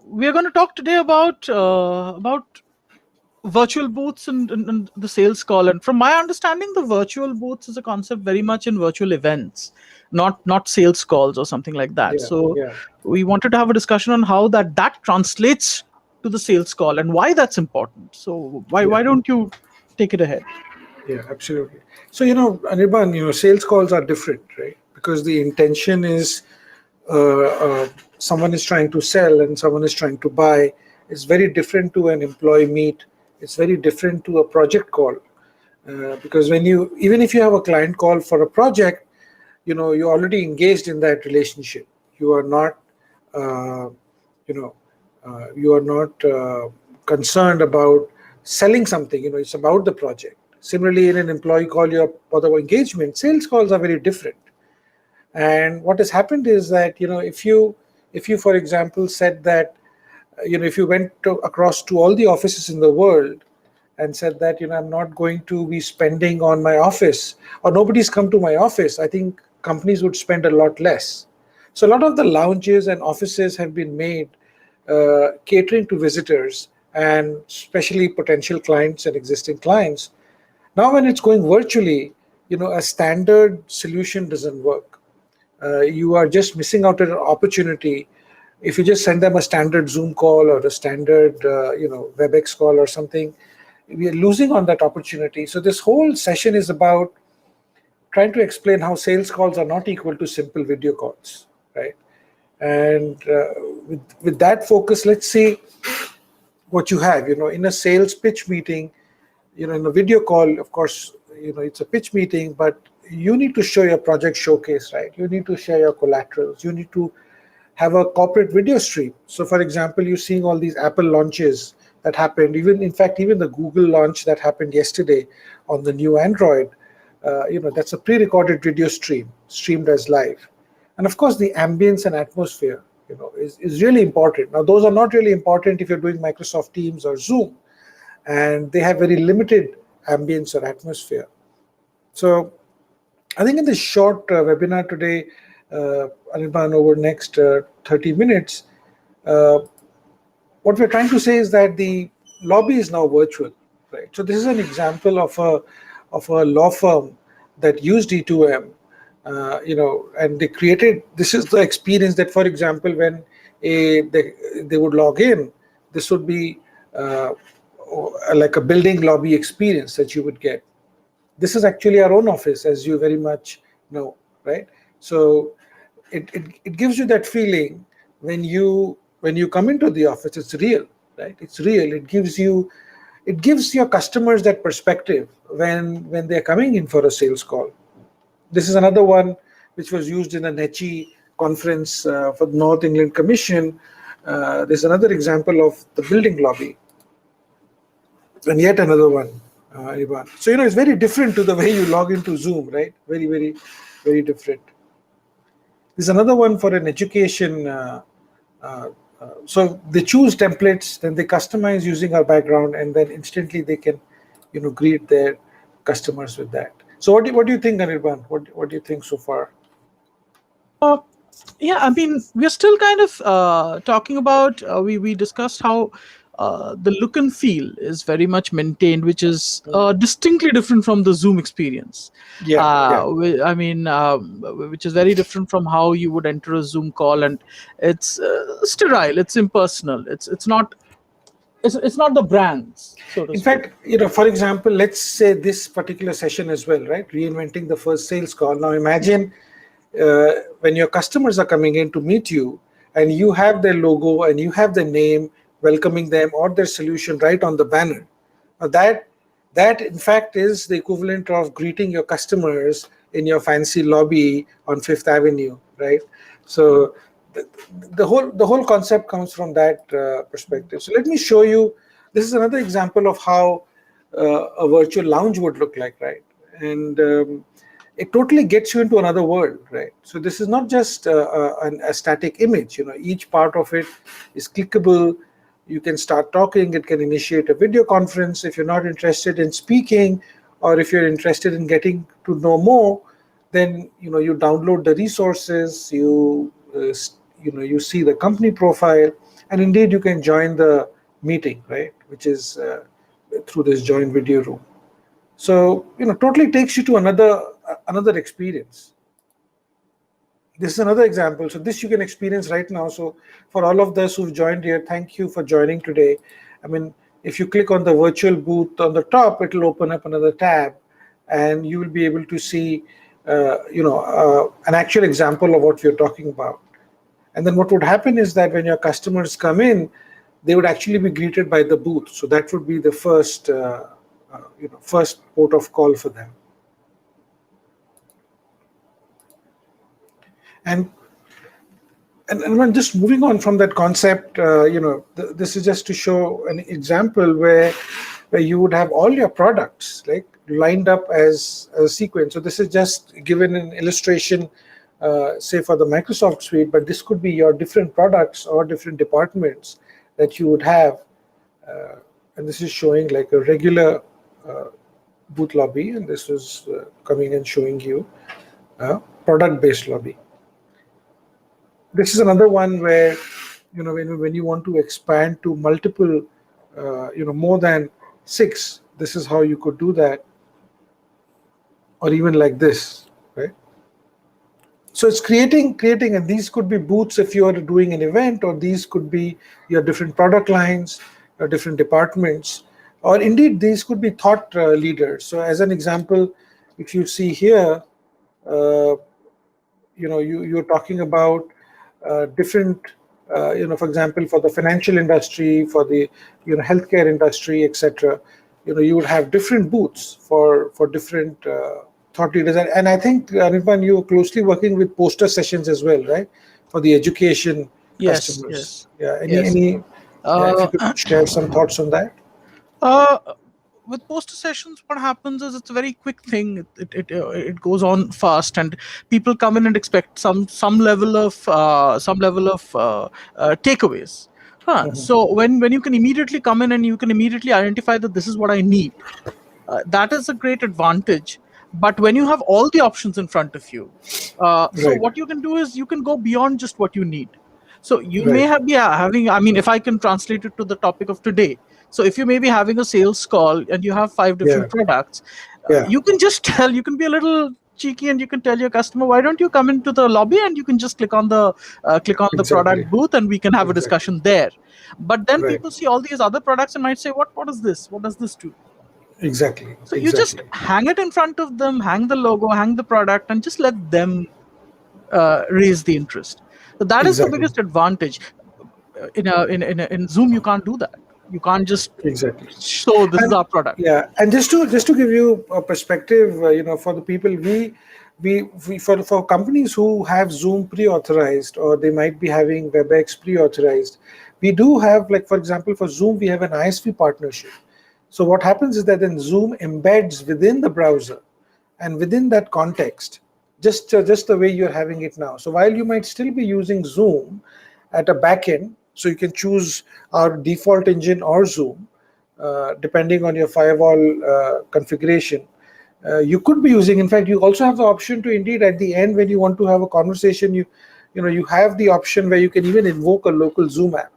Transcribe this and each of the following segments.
We are going to talk today about virtual booths and the sales call. And from my understanding, the virtual booths is a concept very much in virtual events, not sales calls or something like that. Yeah, So yeah, we wanted to have a discussion on how that translates to the sales call and why that's important. So yeah, why don't you take it ahead? yeah, absolutely. So, Anirban, sales calls are different, right? Because the intention is someone is trying to sell and someone is trying to buy. It's very different to an employee meet. It's very different to a project call. Because even if you have a client call for a project, you're already engaged in that relationship. You are not, uh, you know, you are not concerned about selling something. It's about the project. Similarly, in an employee call, your other engagement, sales calls are very different. And what has happened is that if you for example said that if you went across to all the offices in the world and said that I'm not going to be spending on my office, or nobody's come to my office, I think companies would spend a lot less. So a lot of the lounges and offices have been made catering to visitors, and especially potential clients and existing clients. Now when it's going virtually, a standard solution doesn't work. You are just missing out on an opportunity if you just send them a standard Zoom call or a standard WebEx call or something. We are losing on that opportunity. So this whole session is about trying to explain how sales calls are not equal to simple video calls, right? And with that focus, let's see what you have. In a sales pitch meeting, in a video call, of course, it's a pitch meeting, but you need to show your project showcase, right? You need to share your collaterals. You need to have a corporate video stream. So for example, you're seeing all these Apple launches that happened, even the Google launch that happened yesterday on the new Android. That's a pre-recorded video stream, streamed as live. And of course, the ambience and atmosphere, is really important. Now, those are not really important if you're doing Microsoft Teams or Zoom, and they have very limited ambience or atmosphere. So I think in this short webinar today, Anirban, over next 30 minutes, uh, what we're trying to say is that the lobby is now virtual, right? So this is an example of a law firm that used E2M, and they created. This is the experience that, for example, when they would log in, this would be like a building lobby experience that you would get. This is actually our own office, as you very much know, right? So it gives you that feeling when you come into the office. It's real, right? It's real. It gives your customers that perspective when they're coming in for a sales call. This is another one which was used in a NECHI conference for the North England Commission. There's another example of the building lobby, and yet another one. Ivan. So it's very different to the way you log into Zoom, right? Very, very, very different. There's another one for an education. So they choose templates, then they customize using our background, and then instantly they can, greet their customers with that. So what do you think, Anirban? What do you think so far? Uh, yeah, I mean, we're still kind of talking about. We discussed how the look and feel is very much maintained, which is distinctly different from the Zoom experience. Yeah, yeah, I mean, which is very different from how you would enter a Zoom call, and it's sterile, it's impersonal, it's not the brands, so to In speak. fact, for example, let's say this particular session as well, right? Reinventing the first sales call. Now imagine when your customers are coming in to meet you, and you have their logo and you have their name welcoming them or their solution right on the banner. Now that in fact is the equivalent of greeting your customers in your fancy lobby on Fifth Avenue, right? So the, the whole concept comes from that perspective. So let me show you. This is another example of how a virtual lounge would look like, right? And it totally gets you into another world, right? So this is not just a static image. Each part of it is clickable. You can start talking. It can initiate a video conference if you're not interested in speaking, or if you're interested in getting to know more, Then you download the resources, you see the company profile, and indeed you can join the meeting, right, which is through this join video room. So totally takes you to another experience. This is another example. So this you can experience right now. So for all of those who've joined here, thank you for joining today. I mean, if you click on the virtual booth on the top, it'll open up another tab, and you will be able to see, an actual example of what we're talking about. And then what would happen is that when your customers come in, they would actually be greeted by the booth. So that would be the first port of call for them. And when just moving on from that concept, this is just to show an example where you would have all your products like lined up as a sequence. So this is just given an illustration, say for the Microsoft suite, but this could be your different products or different departments that you would have. And this is showing like a regular booth lobby, and this is coming and showing you a product-based lobby. This is another one where, when you want to expand to multiple, more than 6, this is how you could do that, or even like this, right? So it's creating, and these could be booths if you are doing an event, or these could be your different product lines, or different departments, or indeed these could be thought leaders. So as an example, if you see here, you're talking about different, for example, for the financial industry, for the healthcare industry, etc. You would have different booths for different thought leaders. And I think, Anirban, you're closely working with poster sessions as well, right? For the education customers. Yeah. Yes. If you could share some thoughts on that. With poster sessions, what happens is it's a very quick thing. It goes on fast, and people come in and expect some level of takeaways. So when you can immediately come in and you can immediately identify that this is what I need, that is a great advantage. But when you have all the options in front of you, so Right. what you can do is you can go beyond just what you need. So you may Right. have be having, I mean, if I can translate it to the topic of today. So if you may be having a sales call and you have 5 different Yeah. products, Yeah. you can just you can be a little cheeky and you can tell your customer, why don't you come into the lobby and you can just click on the Exactly. product booth and we can have a Exactly. discussion there. But then Right. people see all these other products and might say, what is this? What does this do? Exactly. So you just Exactly. hang it in front of them, hang the logo, hang the product, and just let them raise the interest. So that is the Exactly. biggest advantage. In Zoom, you can't do that. You can't just Exactly. show this is And our product. yeah, and just to give you a perspective, for the people, we for companies who have Zoom pre-authorized, or they might be having WebEx pre-authorized, we do have, like for example, for Zoom we have an ISV partnership. So what happens is that then Zoom embeds within the browser, and within that context, just the way you're having it now. So while you might still be using Zoom at a backend, so you can choose our default engine or Zoom, depending on your firewall configuration. You could be using, in fact, you also have the option to indeed at the end when you want to have a conversation, you have the option where you can even invoke a local Zoom app.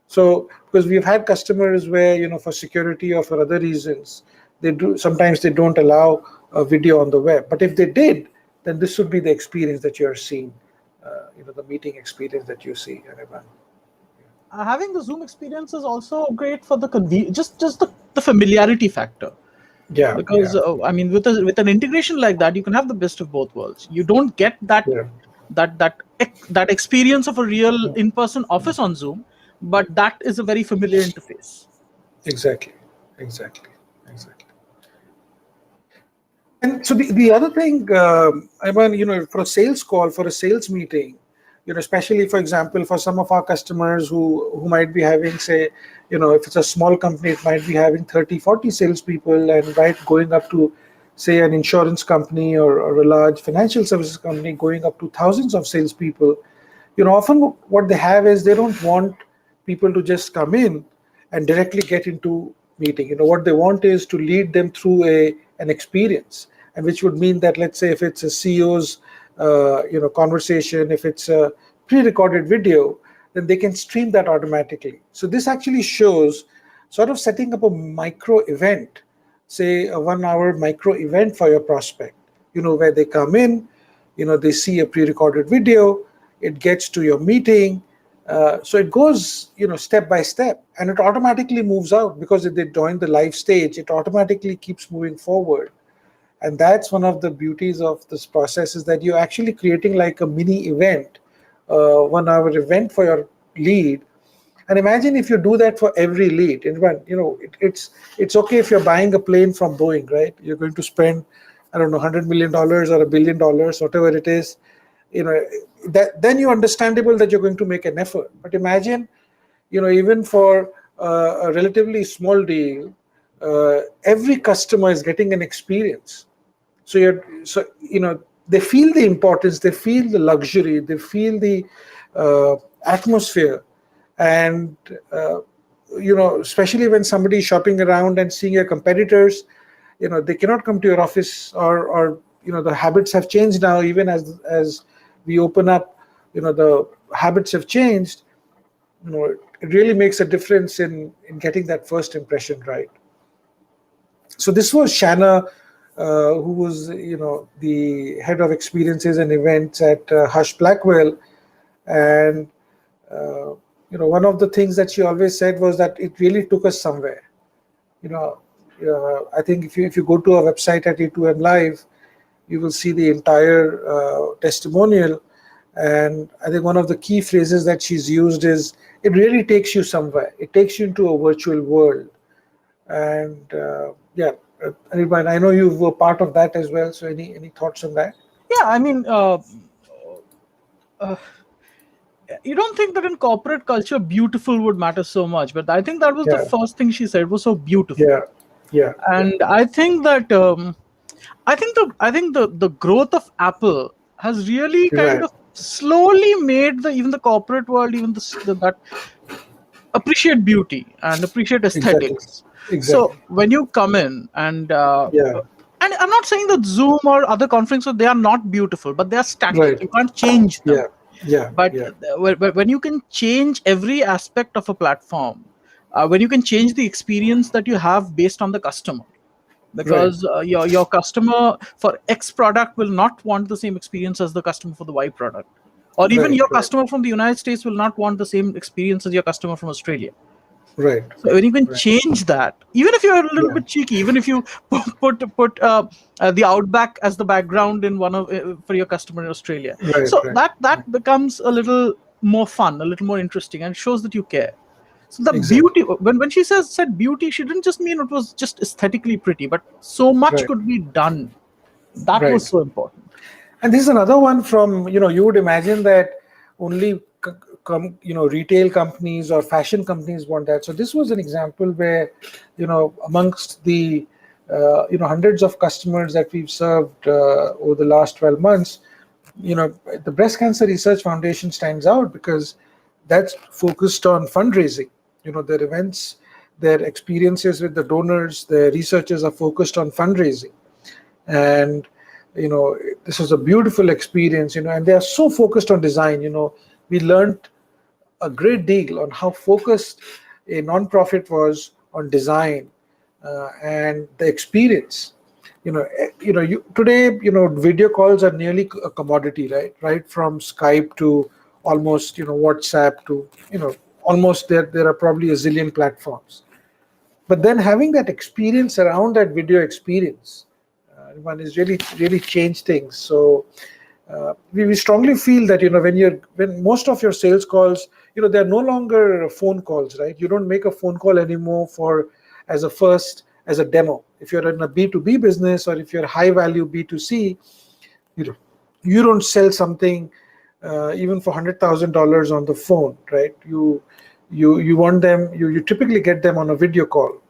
So because we've had customers where, for security or for other reasons, sometimes they don't allow a video on the web. But if they did, then this would be the experience that you're seeing, the meeting experience that you see, Anirban. Having the Zoom experience is also great for the just the familiarity factor. Yeah, Because yeah, I mean, with an integration like that, you can have the best of both worlds. You don't get yeah. that experience of a real in-person office on Zoom, but that is a very familiar interface. Exactly, exactly, exactly. And so the other thing, Ivan, for a sales call, for a sales meeting, especially for example, for some of our customers who might be having, say, if it's a small company, it might be having 30, 40 salespeople, and right going up to, say, an insurance company, or a large financial services company going up to thousands of salespeople. Often what they have is they don't want people to just come in and directly get into meeting. What they want is to lead them through an experience. and which would mean that, let's say, if it's a CEO's conversation, if it's a pre-recorded video, then they can stream that automatically. So this actually shows sort of setting up a micro event, say a 1 hour micro event for your prospect, where they come in, they see a pre-recorded video, it gets to your meeting. So it goes, step by step, and it automatically moves out because if they join the live stage, it automatically keeps moving forward. And that's one of the beauties of this process, is that you're actually creating like a mini event, 1 hour event for your lead. And imagine if you do that for every lead. It's okay if you're buying a plane from Boeing, right? You're going to spend, I don't know, $100 million or $1 billion, whatever it is. That then you're understandable that you're going to make an effort. But imagine, even for a relatively small deal, every customer is getting an experience. So they feel the importance, they feel the luxury, they feel the atmosphere, and especially when somebody is shopping around and seeing your competitors, they cannot come to your office, or the habits have changed now. Even as we open up, the habits have changed. It really makes a difference in getting that first impression right. So this was Shanna, who was the head of experiences and events at Hush Blackwell, and one of the things that she always said was that it really took us somewhere. I think if you go to our website at E2M Live, you will see the entire testimonial, and I think one of the key phrases that she's used is, it really takes you somewhere. It takes you into a virtual world. And Anirban, I know you were part of that as well. So any thoughts on that? Yeah, I mean, you don't think that in corporate culture beautiful would matter so much, but I think that was the Yeah, first thing she said was so beautiful. yeah, yeah, And I think that the growth of Apple has really kind right, of slowly made even the corporate world, even that appreciate beauty and appreciate exactly, aesthetics. So exactly. when you come in and Yeah, I'm not saying that Zoom or other conferences, they are not beautiful, but they are static. right. You can't change them. Yeah, yeah, But yeah, when you can change every aspect of a platform, when you can change the experience that you have based on the customer, right, because your customer for X product will not want the same experience as the customer for the Y product, or even right, your right, customer from the United States will not want the same experience as your customer from Australia. right, So when you can right. change that, even if you're a little Yeah, bit cheeky, even if you put the outback as the background in one of for your customer in Australia, right, so right. that becomes a little more fun, a little more interesting, and it shows that you care. So the Exactly. beauty, when she said beauty, she didn't just mean it was just aesthetically pretty, but so much Right, could be done. That was right. so important. And this is another one from, you would imagine that only retail companies or fashion companies want that. So this was an example where, amongst the hundreds of customers that we've served over the last 12 months, the Breast Cancer Research Foundation stands out because that's focused on fundraising. Their events, their experiences with the donors, their researchers are focused on fundraising. And this was a beautiful experience, and they are so focused on design. We learned a great deal on how focused a nonprofit was on design, and the experience. Today, video calls are nearly a commodity, right from Skype to almost WhatsApp to almost there are probably a zillion platforms. But then having that experience around that video experience, one is really changed things. So we strongly feel that when most of your sales calls, they're no longer phone calls, right? You don't make a phone call anymore for as a demo. If you're in a B2B business, or if you're high value B2C, you know you don't sell something even for $100,000 on the phone, right? You want them, you typically get them on a video call.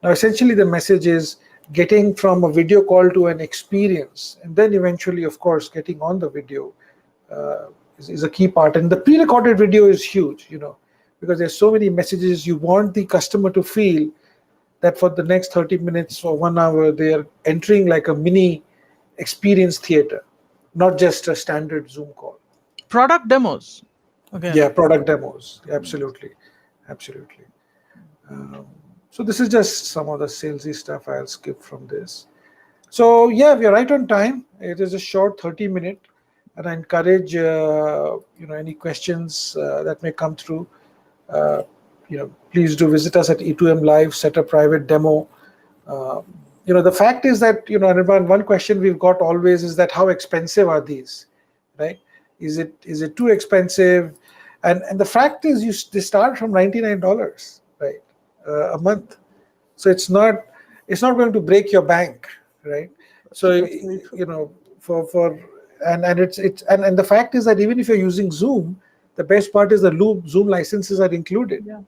Now, essentially, the message is getting from a video call to an experience, and then eventually, of course, getting on the video is a key part. And the pre-recorded video is huge, because there's so many messages you want the customer to feel that for the next 30 minutes or 1 hour, they are entering like a mini experience theater, not just a standard Zoom call. Product demos. Yeah, Again. product demos. Absolutely. Absolutely. Um, so this is just some of the salesy stuff. I'll skip from this. So yeah, we are right on time. It is a short 30-minute, and I encourage any questions that may come through. Uh, Please do visit us at E2M Live. Set a private demo. Uh, the fact is that Anirban, one question we've got always is that how expensive are these, right? Is it too expensive? And the fact is, they start from $99, right, a month. So it's not going to break your bank, right? So That's very true. for and and the fact is that even if you're using Zoom, the best part is the Zoom licenses are included. Yeah. And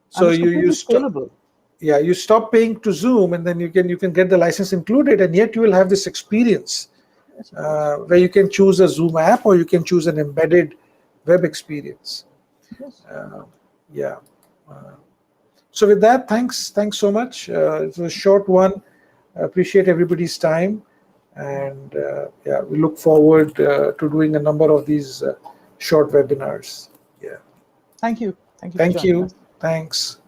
So it's you completely stop, scalable. yeah, you stop paying to Zoom, and then you can get the license included, and yet you will have this experience Yes, of course. where you can choose a Zoom app or you can choose an embedded web experience. Yes. Uh, yeah. Uh, so with that, thanks so much. It was a short one. I appreciate everybody's time, and yeah, we look forward to doing a number of these short webinars. Yeah. Thank you. Thank you for Thank joining you. us. Thanks.